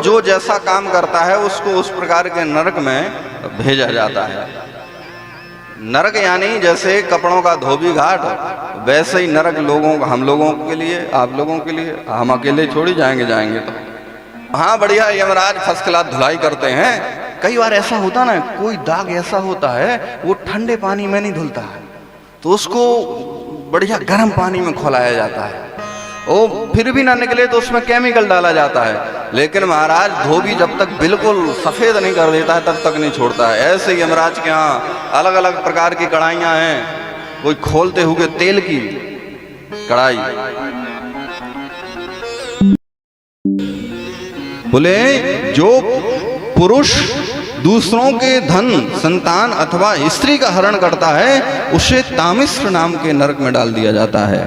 जो जैसा काम करता है उसको उस प्रकार के नरक में भेजा जाता है। नरक यानी जैसे कपड़ों का धोबी घाट, वैसे ही नरक हम लोगों के लिए, आप लोगों के लिए। हम अकेले छोड़ी जाएंगे तो हाँ बढ़िया यमराज फर्स्ट क्लास धुलाई करते हैं। कई बार ऐसा होता ना, कोई दाग ऐसा होता है वो ठंडे पानी में नहीं धुलता है, तो उसको बढ़िया गर्म पानी में खौलाया जाता है। वो फिर भी ना निकले तो उसमें केमिकल डाला जाता है। लेकिन महाराज धोबी जब तक बिल्कुल सफेद नहीं कर देता है तब तक नहीं छोड़ता है। ऐसे ही यमराज के यहाँ अलग अलग प्रकार की कढ़ाइयाँ हैं। कोई खोलते हुए तेल की कढ़ाई, बोले जो पुरुष दूसरों के धन, संतान अथवा स्त्री का हरण करता है उसे तामिश्र नाम के नरक में डाल दिया जाता है।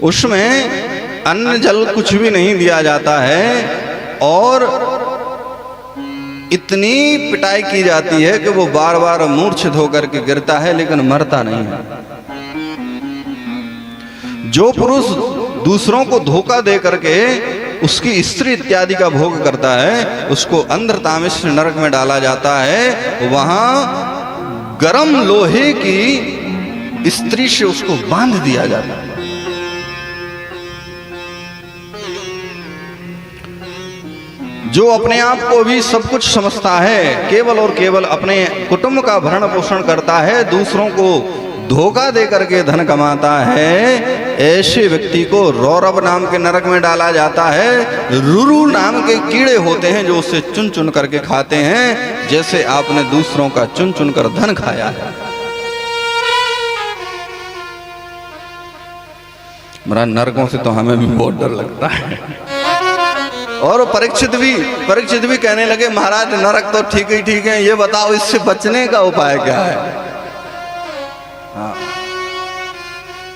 उसमें अन्न जल कुछ भी नहीं दिया जाता है और इतनी पिटाई की जाती है कि वो बार बार मूर्छित होकर के गिरता है लेकिन मरता नहीं है। जो पुरुष दूसरों को धोखा दे करके उसकी स्त्री इत्यादि का भोग करता है उसको अंधर तामिश्र नरक में डाला जाता है। वहां गरम लोहे की स्त्री से उसको बांध दिया जाता है। जो अपने आप को भी सब कुछ समझता है, केवल और केवल अपने कुटुंब का भरण पोषण करता है, दूसरों को धोखा दे करके धन कमाता है, ऐसे व्यक्ति को रौरव नाम के नरक में डाला जाता है। रुरु नाम के कीड़े होते हैं जो उसे चुन चुन करके खाते हैं, जैसे आपने दूसरों का चुन चुन कर धन खाया है। मेरा नरकों से तो हमें भी बहुत डर लगता है। और परीक्षित भी कहने लगे महाराज नरक तो ठीक है, ये बताओ इससे बचने का उपाय क्या है। हाँ।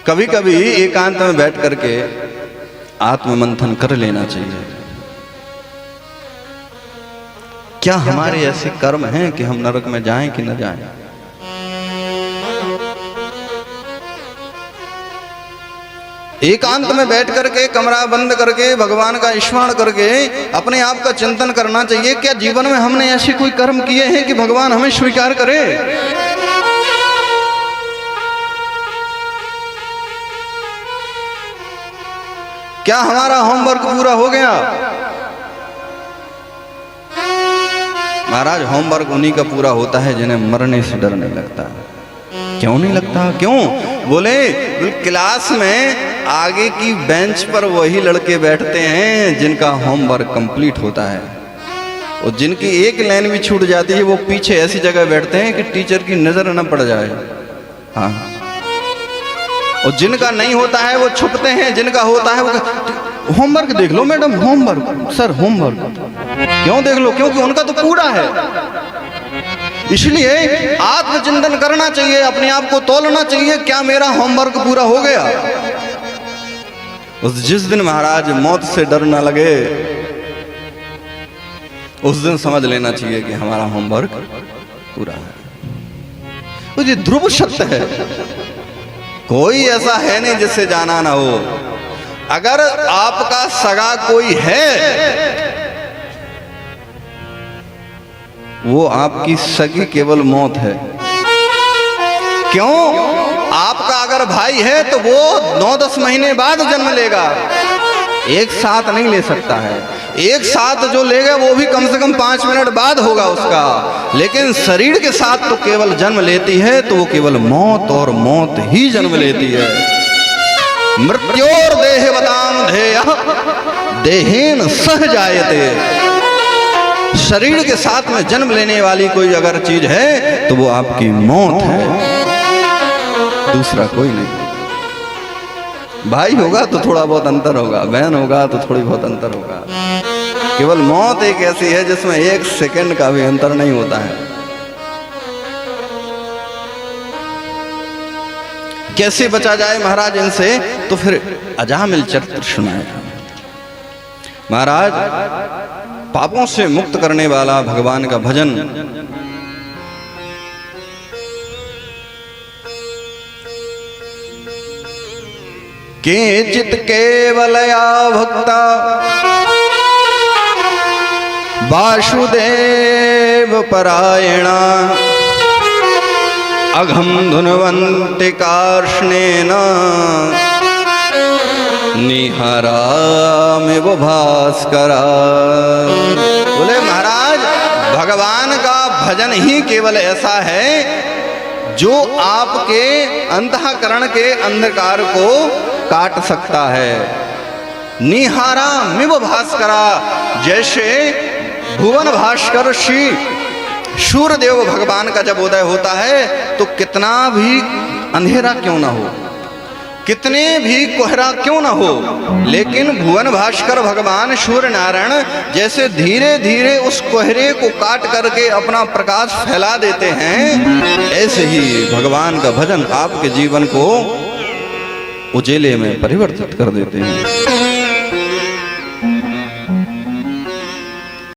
कभी कभी एकांत में बैठ करके आत्ममंथन कर लेना चाहिए। क्या हमारे ऐसे कर्म हैं कि हम नरक में जाएं कि न जाएं। एकांत में बैठ करके कमरा बंद करके भगवान का स्मरण करके अपने आप का चिंतन करना चाहिए। क्या जीवन में हमने ऐसे कोई कर्म किए हैं कि भगवान हमें स्वीकार करे। क्या हमारा होमवर्क पूरा हो गया। महाराज होमवर्क उन्हीं का पूरा होता है जिन्हें मरने से डर नहीं लगता। क्यों नहीं लगता, क्यों बोले क्लास में आगे की बेंच पर वही लड़के बैठते हैं जिनका होमवर्क कंप्लीट होता है, और जिनकी एक लाइन भी छूट जाती है वो पीछे ऐसी जगह बैठते हैं कि टीचर की नजर न पड़ जाए। हाँ, और जिनका नहीं होता है वो छुपते हैं, जिनका होता है वो होमवर्क देख लो मैडम, होमवर्क सर होमवर्क। क्यों देख लो, क्योंकि उनका तो पूरा है। इसलिए आत्मचिंतन करना चाहिए, अपने आप को तोलना चाहिए, क्या मेरा होमवर्क पूरा हो गया। उस जिस दिन महाराज मौत से डर ना लगे उस दिन समझ लेना चाहिए कि हमारा होमवर्क पूरा है। तो ये ध्रुव सत्य है, कोई ऐसा है नहीं जिससे जाना ना हो। अगर आपका सगा कोई है वो आपकी सगी केवल मौत है। क्यों, आपका अगर भाई है तो वो 9-10 महीने बाद जन्म लेगा, एक साथ नहीं ले सकता है। एक साथ जो लेगा वो भी कम से कम 5 मिनट बाद होगा उसका। लेकिन शरीर के साथ तो केवल जन्म लेती है तो वो केवल मौत और मौत ही जन्म लेती है। मृत्योर देहवताम धेय देहेन सह जायते। शरीर के साथ में जन्म लेने वाली कोई अगर चीज है तो वो आपकी मौत है, दूसरा कोई नहीं। भाई होगा तो थोड़ा बहुत अंतर होगा, बहन होगा तो थोड़ी बहुत अंतर होगा। केवल मौत एक ऐसी है जिसमें 1 सेकंड का भी अंतर नहीं होता है। कैसे बचा जाए महाराज इनसे, तो फिर अजामिल चरित्र सुनाए। महाराज पापों से मुक्त करने वाला भगवान का भजन केचित केवलया भक्ता वासुदेव परायणा अघम धुनवन्ति कार्ष्णेन निहरामिव भास्करा। बोले महाराज, भगवान का भजन ही केवल ऐसा है जो आपके अंतःकरण के अंधकार को काट सकता है। निहारामिव भास्करा, जैसे भुवन भास्कर श्री सूर्यदेव भगवान का जब उदय होता है तो कितना भी अंधेरा क्यों ना हो, कितने भी कोहरा क्यों न हो, लेकिन भुवन भास्कर भगवान सूर्य नारायण जैसे धीरे धीरे उस कोहरे को काट करके अपना प्रकाश फैला देते हैं, ऐसे ही भगवान का भजन आपके जीवन को उजेले में परिवर्तित कर देते हैं।